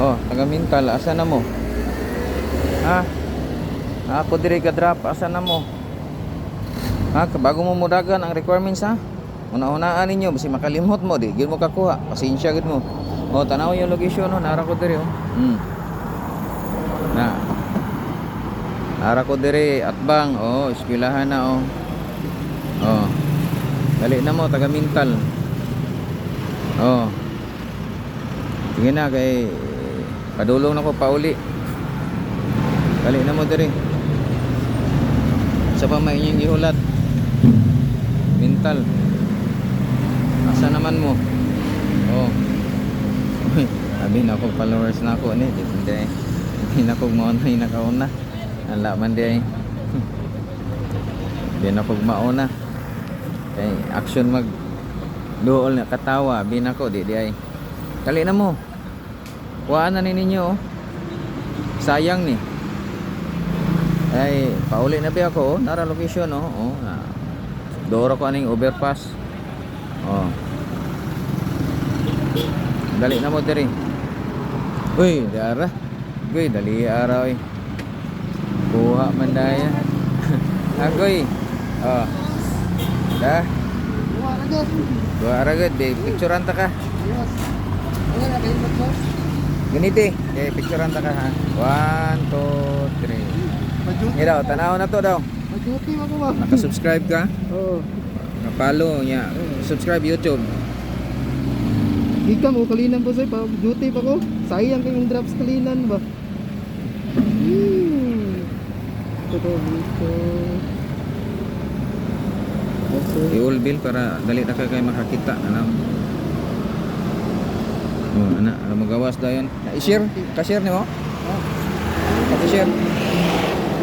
Oh, taga Mintal, asa na mo? Ha? Ako diri ka drop, asa na mo? Ha, bago mo mudagan ang requirements ha? Una-unaan ninyo basi makalimot mo di gyud mo kakuha. Pasensya gid mo. Oh, tanaw yung location no, nara ko diri oh. Na. Nara ko diri Atbang. Oh, eskwelahan na oh. Oh. Dali na mo taga Mintal. Oh. Sige na kay padulong na ko pauli. Dali na mo diri. Sa pa may inyong gihulat. Mintal. Asa naman mo? Oh. Uy, sabi na ako followers na ako ni. Hindi na ako mauna yung nakauna. Ala man di ay. Hindi na ako mauna. Kay action mag duol na katawa. Bin ako di ay. Kali na mo. Kuhaan na ninyo oh. Sayang ni. Ay, pauli na ba ako oh. Nara location oh. Oh. Doro ko aning overpass. Oh. Dali na mo diri. Uy, dara. Uy, dali araw eh. Kuha man daya. Agoy. Oh. Da. Dua aragad, picturean ta ka. Ganiti, picturean ta ka ha. 1 2 3. Ito, tanaw na to daw. Mag-duty ako ba? Naka-subscribe ka? Oo. Naka-follow niya. Subscribe YouTube. Di ka mo, kalinan po sa'yo. Pag-duty pa ko. Sayang kayong drops kalinan ba? Ito dito. I-all bill para dali na kayo makakita. Ano? Oh, anak, magawas dayon. I-share? Ka-share ni mo? Pa-share?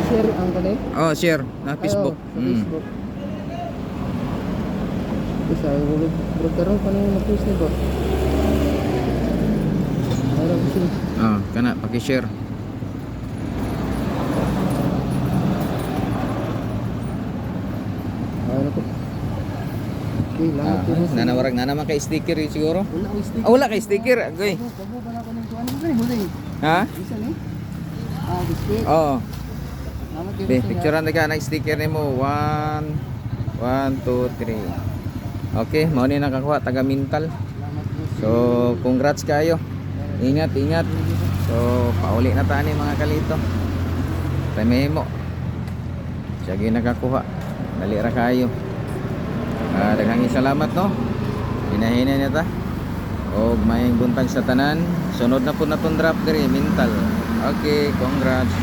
I-share ang kanil? Oh, share na Facebook. Sa Facebook. Isa, bro karon pa nang na-post ni ba? Parang kasi. Ah, kana paki-share. Ano ko? Okay, lahat ko. Nanawarag na naman kay sticker siguro. Wala ko sticker. Ah, wala kay sticker. Agoy. Bago ba na ko ng kuan mo kay mulay. Ha? Isa ni. Biscuit. Oo. Salamat Di, picturean na ka ng sticker nimo. 1 2 3. Okay, mao ni nakakuha taga Mintal. So, congrats kayo. Ingat, ingat. So, pauli na tani mga kalito. Tamemo. Sige nakakuha. Dali ra kayo. Daghang salamat no. Hinahina niya ta. Og may buntag sa tanan. Sunod na po na tong drop diri Mintal. Okay, congrats.